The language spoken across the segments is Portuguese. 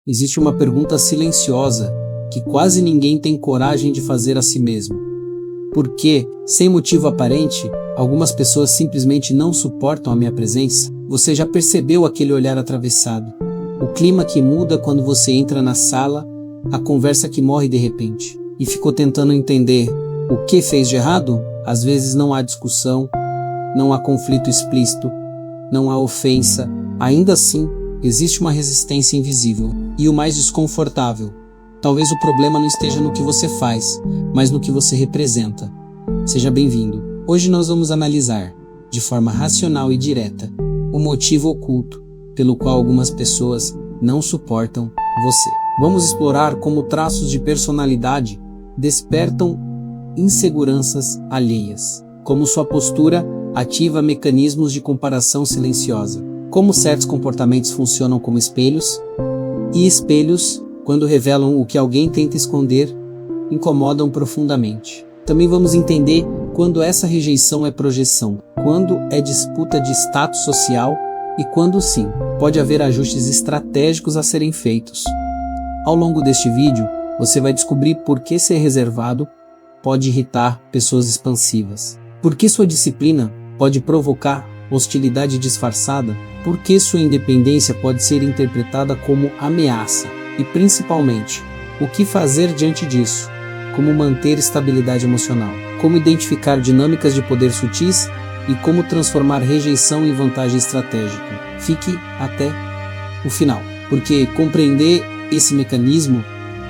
existe uma pergunta silenciosa que quase ninguém tem coragem de fazer a si mesmo. Por que, sem motivo aparente, algumas pessoas simplesmente não suportam a minha presença? Você já percebeu aquele olhar atravessado? O clima que muda quando você entra na sala, a conversa que morre de repente. E ficou tentando entender o que fez de errado? Às vezes não há discussão, não há conflito explícito, não há ofensa. Ainda assim, existe uma resistência invisível. E o mais desconfortável, talvez o problema não esteja no que você faz, mas no que você representa. Seja bem-vindo. Hoje nós vamos analisar, de forma racional e direta, o motivo oculto pelo qual algumas pessoas não suportam você. Vamos explorar como traços de personalidade despertam inseguranças alheias, como sua postura ativa mecanismos de comparação silenciosa, como certos comportamentos funcionam como espelhos, e espelhos, quando revelam o que alguém tenta esconder, incomodam profundamente. Também vamos entender quando essa rejeição é projeção, quando é disputa de status social e quando sim, pode haver ajustes estratégicos a serem feitos. Ao longo deste vídeo, você vai descobrir por que ser reservado pode irritar pessoas expansivas, por que sua disciplina pode provocar hostilidade disfarçada, por que sua independência pode ser interpretada como ameaça e, principalmente, o que fazer diante disso, como manter estabilidade emocional, como identificar dinâmicas de poder sutis e como transformar rejeição em vantagem estratégica. Fique até o final, porque compreender esse mecanismo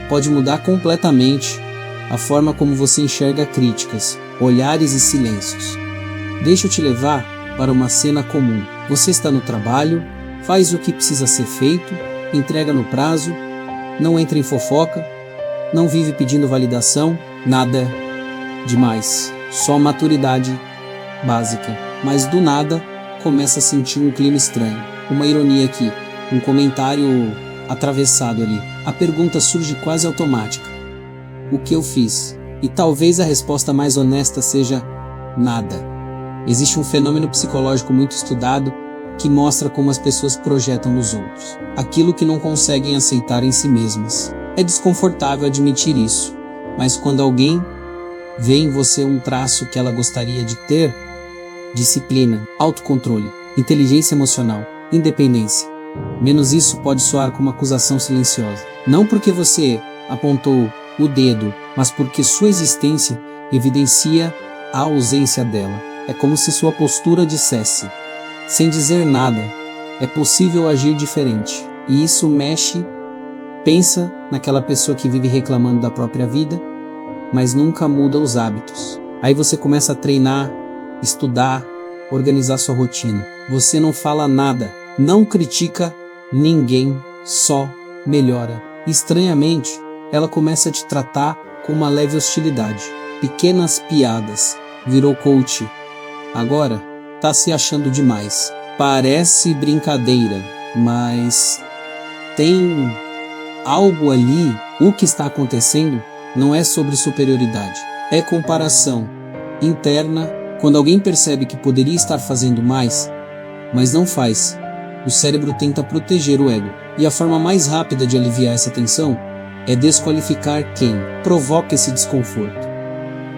pode mudar completamente a forma como você enxerga críticas, olhares e silêncios. Deixa eu te levar para uma cena comum. Você está no trabalho, faz o que precisa ser feito, entrega no prazo, não entra em fofoca, não vive pedindo validação, nada demais, só maturidade básica. Mas do nada, começa a sentir um clima estranho, uma ironia aqui, um comentário atravessado ali. A pergunta surge quase automática. O que eu fiz? E talvez a resposta mais honesta seja nada. Existe um fenômeno psicológico muito estudado que mostra como as pessoas projetam nos outros aquilo que não conseguem aceitar em si mesmas. É desconfortável admitir isso, mas quando alguém vê em você um traço que ela gostaria de ter, disciplina, autocontrole, inteligência emocional, independência, menos isso pode soar como acusação silenciosa. Não porque você apontou o dedo, mas porque sua existência evidencia a ausência dela. É como se sua postura dissesse, sem dizer nada, é possível agir diferente. E isso mexe. Pensa naquela pessoa que vive reclamando da própria vida, mas nunca muda os hábitos. Aí você começa a treinar, estudar, organizar sua rotina. Você não fala nada, não critica ninguém, só melhora. Estranhamente, ela começa a te tratar com uma leve hostilidade. Pequenas piadas. Virou coach. Agora, tá se achando demais. Parece brincadeira, mas tem algo ali. O que está acontecendo não é sobre superioridade. É comparação interna. Quando alguém percebe que poderia estar fazendo mais, mas não faz, o cérebro tenta proteger o ego. E a forma mais rápida de aliviar essa tensão é desqualificar quem provoca esse desconforto.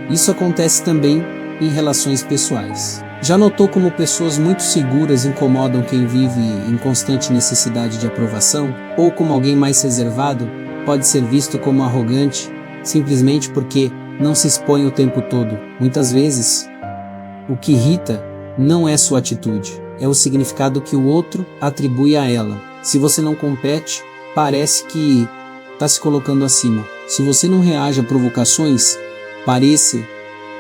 Isso acontece também em relações pessoais. Já notou como pessoas muito seguras incomodam quem vive em constante necessidade de aprovação? Ou como alguém mais reservado pode ser visto como arrogante simplesmente porque não se expõe o tempo todo? Muitas vezes, o que irrita não é sua atitude, é o significado que o outro atribui a ela. Se você não compete, parece que está se colocando acima. Se você não reage a provocações, parece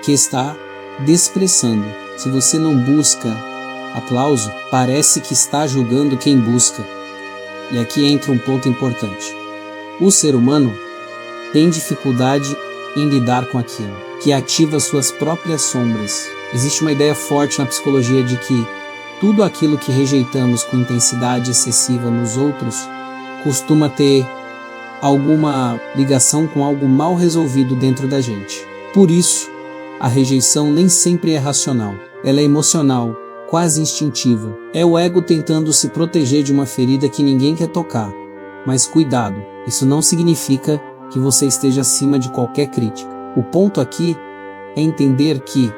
que está desprezando. Se você não busca aplauso, parece que está julgando quem busca. E aqui entra um ponto importante. O ser humano tem dificuldade em lidar com aquilo, que ativa suas próprias sombras. Existe uma ideia forte na psicologia de que tudo aquilo que rejeitamos com intensidade excessiva nos outros costuma ter alguma ligação com algo mal resolvido dentro da gente. Por isso, a rejeição nem sempre é racional. Ela é emocional, quase instintiva. É o ego tentando se proteger de uma ferida que ninguém quer tocar. Mas cuidado, isso não significa que você esteja acima de qualquer crítica. O ponto aqui é entender que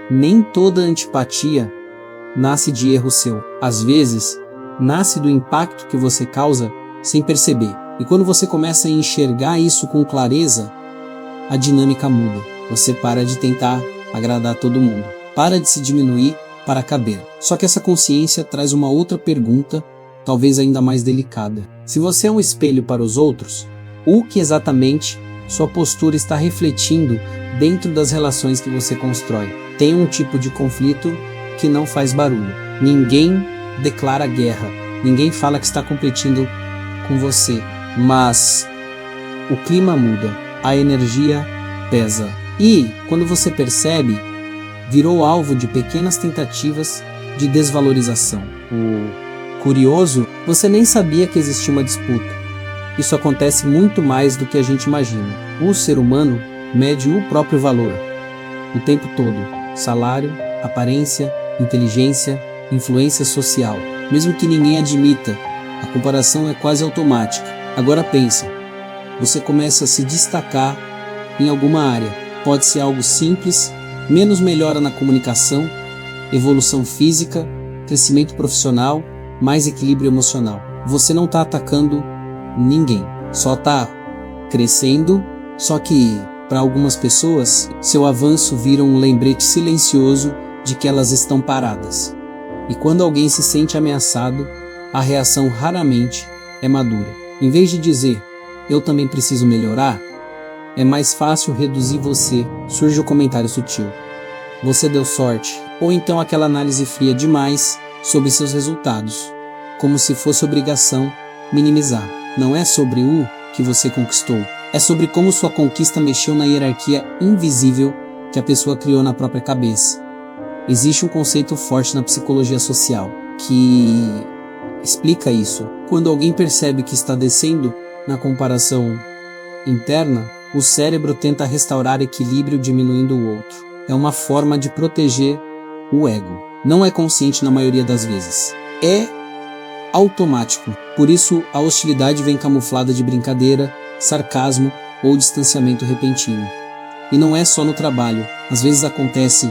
nem toda antipatia nasce de erro seu. Às vezes, nasce do impacto que você causa sem perceber. E quando você começa a enxergar isso com clareza, a dinâmica muda. Você para de tentar agradar todo mundo. Para de se diminuir para caber. Só que essa consciência traz uma outra pergunta, talvez ainda mais delicada. Se você é um espelho para os outros, o que exatamente sua postura está refletindo dentro das relações que você constrói? Tem um tipo de conflito que não faz barulho. Ninguém declara guerra. Ninguém fala que está competindo com você. Mas o clima muda. A energia pesa. E, quando você percebe, virou alvo de pequenas tentativas de desvalorização. O curioso, você nem sabia que existia uma disputa. Isso acontece muito mais do que a gente imagina. O ser humano mede o próprio valor o tempo todo. Salário, aparência, inteligência, influência social. Mesmo que ninguém admita, a comparação é quase automática. Agora pensa, você começa a se destacar em alguma área. Pode ser algo simples, menos melhora na comunicação, evolução física, crescimento profissional, mais equilíbrio emocional. Você não está atacando ninguém, só está crescendo, só que para algumas pessoas, seu avanço vira um lembrete silencioso de que elas estão paradas. E quando alguém se sente ameaçado, a reação raramente é madura. Em vez de dizer, eu também preciso melhorar, é mais fácil reduzir você. Surge o comentário sutil. Você deu sorte. Ou então aquela análise fria demais sobre seus resultados, como se fosse obrigação minimizar. Não é sobre o que você conquistou, é sobre como sua conquista mexeu na hierarquia invisível que a pessoa criou na própria cabeça. Existe um conceito forte na psicologia social que explica isso. Quando alguém percebe que está descendo na comparação interna, o cérebro tenta restaurar equilíbrio diminuindo o outro. É uma forma de proteger o ego. Não é consciente na maioria das vezes. É automático. Por isso, a hostilidade vem camuflada de brincadeira, sarcasmo ou distanciamento repentino. E não é só no trabalho. Às vezes acontece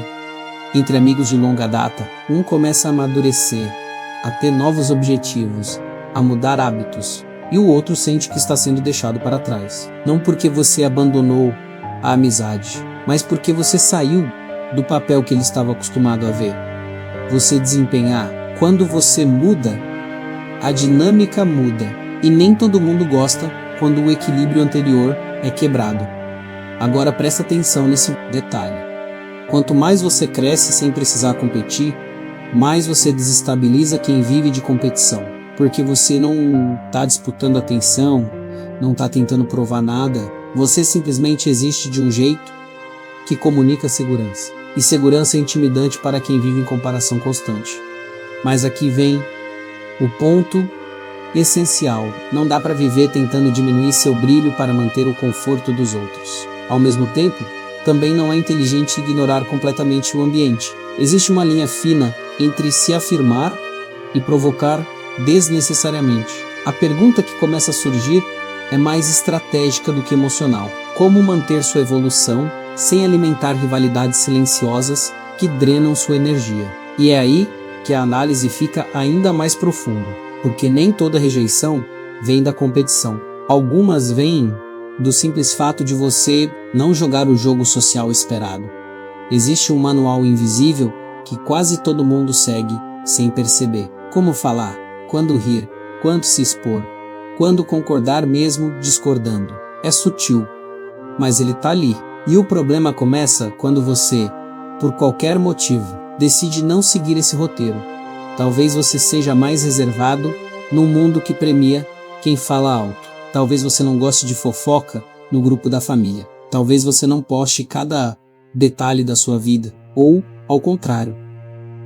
entre amigos de longa data. Um começa a amadurecer, a ter novos objetivos, a mudar hábitos, e o outro sente que está sendo deixado para trás. Não porque você abandonou a amizade, mas porque você saiu do papel que ele estava acostumado a ver você desempenhar. Quando você muda, a dinâmica muda, e nem todo mundo gosta quando o equilíbrio anterior é quebrado. Agora presta atenção nesse detalhe. Quanto mais você cresce sem precisar competir, mais você desestabiliza quem vive de competição, porque você não está disputando atenção, não está tentando provar nada, você simplesmente existe de um jeito que comunica segurança. E segurança é intimidante para quem vive em comparação constante. Mas aqui vem o ponto essencial. Não dá para viver tentando diminuir seu brilho para manter o conforto dos outros. Ao mesmo tempo, também não é inteligente ignorar completamente o ambiente. Existe uma linha fina entre se afirmar e provocar desnecessariamente. A pergunta que começa a surgir é mais estratégica do que emocional. Como manter sua evolução sem alimentar rivalidades silenciosas que drenam sua energia? E é aí que a análise fica ainda mais profunda, porque nem toda rejeição vem da competição. Algumas vêm do simples fato de você não jogar o jogo social esperado. Existe um manual invisível que quase todo mundo segue sem perceber. Como falar, quando rir, quando se expor, quando concordar mesmo discordando. É sutil, mas ele está ali. E o problema começa quando você, por qualquer motivo, decide não seguir esse roteiro. Talvez você seja mais reservado num mundo que premia quem fala alto. Talvez você não goste de fofoca no grupo da família. Talvez você não poste cada detalhe da sua vida. Ou, ao contrário,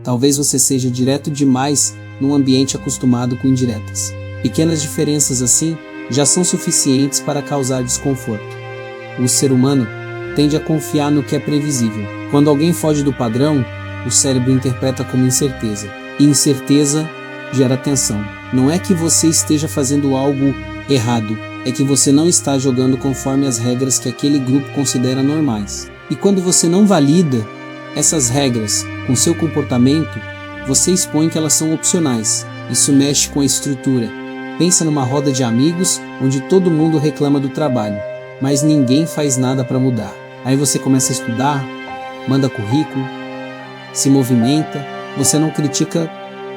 talvez você seja direto demais num ambiente acostumado com indiretas. Pequenas diferenças assim já são suficientes para causar desconforto. O ser humano tende a confiar no que é previsível. Quando alguém foge do padrão, o cérebro interpreta como incerteza. E incerteza gera tensão. Não é que você esteja fazendo algo errado é que você não está jogando conforme as regras que aquele grupo considera normais. E quando você não valida essas regras com seu comportamento, você expõe que elas são opcionais. Isso mexe com a estrutura. Pensa numa roda de amigos onde todo mundo reclama do trabalho, mas ninguém faz nada para mudar. Aí você começa a estudar, manda currículo, se movimenta, você não critica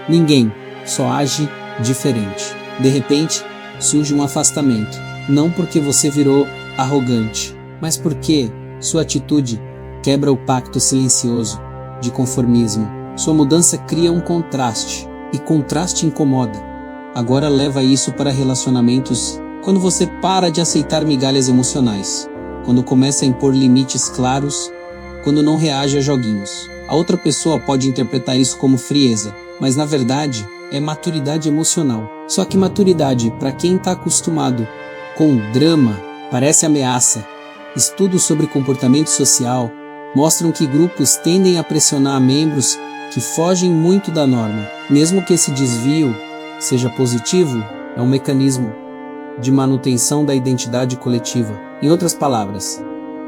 ninguém, só age diferente. De repente, surge um afastamento, não porque você virou arrogante, mas porque sua atitude quebra o pacto silencioso de conformismo. Sua mudança cria um contraste, e contraste incomoda. Agora leva isso para relacionamentos quando você para de aceitar migalhas emocionais, quando começa a impor limites claros, quando não reage a joguinhos. A outra pessoa pode interpretar isso como frieza, mas na verdade é maturidade emocional. Só que maturidade, para quem está acostumado com drama, parece ameaça. Estudos sobre comportamento social mostram que grupos tendem a pressionar membros que fogem muito da norma. Mesmo que esse desvio seja positivo, é um mecanismo de manutenção da identidade coletiva. Em outras palavras,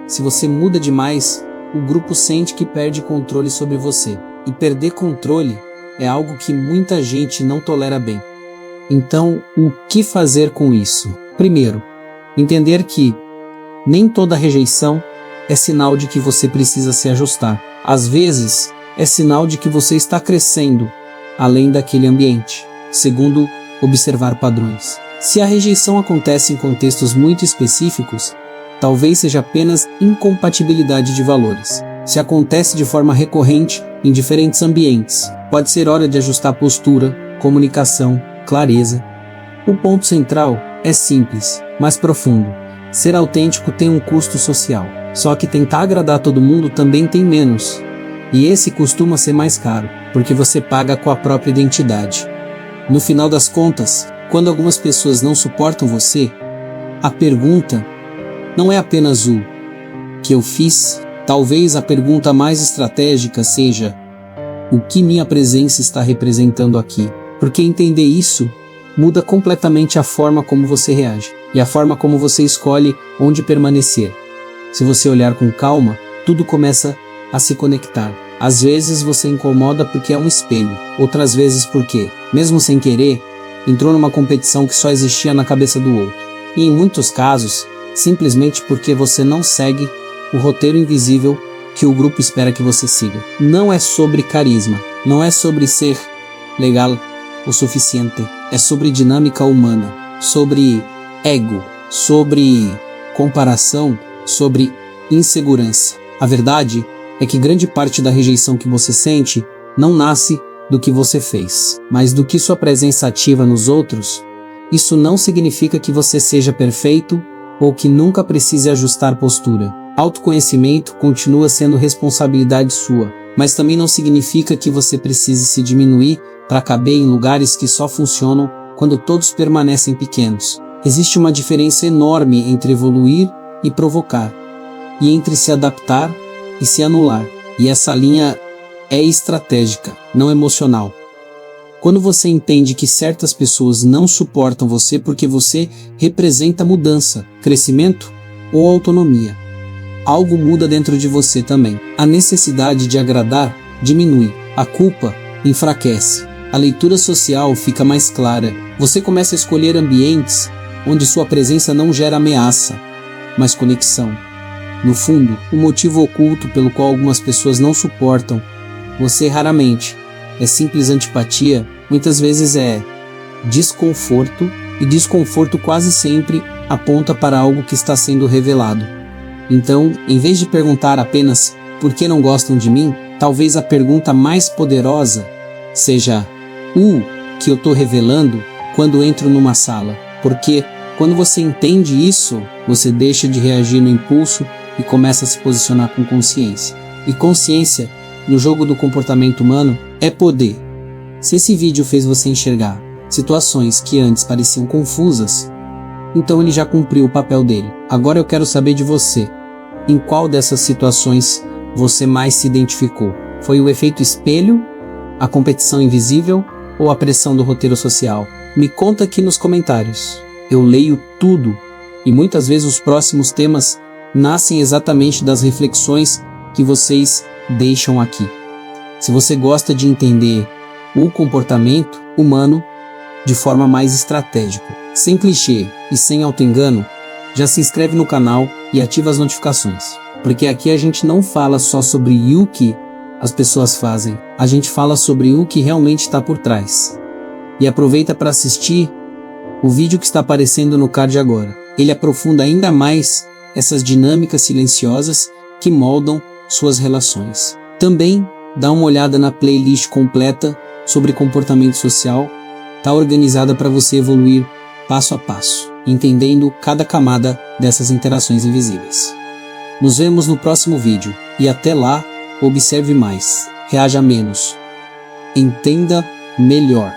se você muda demais, o grupo sente que perde controle sobre você. E perder controle é algo que muita gente não tolera bem. Então, o que fazer com isso? Primeiro, entender que nem toda rejeição é sinal de que você precisa se ajustar. Às vezes, é sinal de que você está crescendo além daquele ambiente. Segundo, observar padrões. Se a rejeição acontece em contextos muito específicos, talvez seja apenas incompatibilidade de valores. Se acontece de forma recorrente em diferentes ambientes, pode ser hora de ajustar postura, comunicação, clareza. O ponto central é simples, mas profundo. Ser autêntico tem um custo social. Só que tentar agradar todo mundo também tem menos. E esse costuma ser mais caro, porque você paga com a própria identidade. No final das contas, quando algumas pessoas não suportam você, a pergunta não é apenas o que eu fiz. Talvez a pergunta mais estratégica seja: o que minha presença está representando aqui? Porque entender isso muda completamente a forma como você reage e a forma como você escolhe onde permanecer. Se você olhar com calma, tudo começa a se conectar. Às vezes você incomoda porque é um espelho, outras vezes porque, mesmo sem querer, entrou numa competição que só existia na cabeça do outro. E em muitos casos, simplesmente porque você não segue o roteiro invisível que o grupo espera que você siga. Não é sobre carisma, não é sobre ser legal o suficiente, é sobre dinâmica humana, sobre ego, sobre comparação, sobre insegurança. A verdade é que grande parte da rejeição que você sente não nasce do que você fez, mas do que sua presença ativa nos outros. Isso não significa que você seja perfeito ou que nunca precise ajustar postura. Autoconhecimento continua sendo responsabilidade sua, mas também não significa que você precise se diminuir para caber em lugares que só funcionam quando todos permanecem pequenos. Existe uma diferença enorme entre evoluir e provocar, e entre se adaptar e se anular. E essa linha é estratégica, não emocional. Quando você entende que certas pessoas não suportam você porque você representa mudança, crescimento ou autonomia, algo muda dentro de você também. A necessidade de agradar diminui, a culpa enfraquece, a leitura social fica mais clara. Você começa a escolher ambientes onde sua presença não gera ameaça, mas conexão. No fundo, o motivo oculto pelo qual algumas pessoas não suportam você raramente é simples antipatia, muitas vezes é desconforto, e desconforto quase sempre aponta para algo que está sendo revelado. Então, em vez de perguntar apenas por que não gostam de mim, talvez a pergunta mais poderosa seja o que eu estou revelando quando entro numa sala. Porque quando você entende isso, você deixa de reagir no impulso e começa a se posicionar com consciência. E consciência, no jogo do comportamento humano, é poder. Se esse vídeo fez você enxergar situações que antes pareciam confusas, então ele já cumpriu o papel dele. Agora eu quero saber de você. Em qual dessas situações você mais se identificou? Foi o efeito espelho, a competição invisível ou a pressão do roteiro social? Me conta aqui nos comentários. Eu leio tudo e muitas vezes os próximos temas nascem exatamente das reflexões que vocês deixam aqui. Se você gosta de entender o comportamento humano de forma mais estratégica, sem clichê e sem auto-engano, já se inscreve no canal e ativa as notificações. Porque aqui a gente não fala só sobre o que as pessoas fazem, a gente fala sobre o que realmente está por trás. E aproveita para assistir o vídeo que está aparecendo no card agora. Ele aprofunda ainda mais essas dinâmicas silenciosas que moldam suas relações. Também dá uma olhada na playlist completa sobre comportamento social. Está organizada para você evoluir passo a passo, entendendo cada camada dessas interações invisíveis. Nos vemos no próximo vídeo e até lá, observe mais, reaja menos, entenda melhor.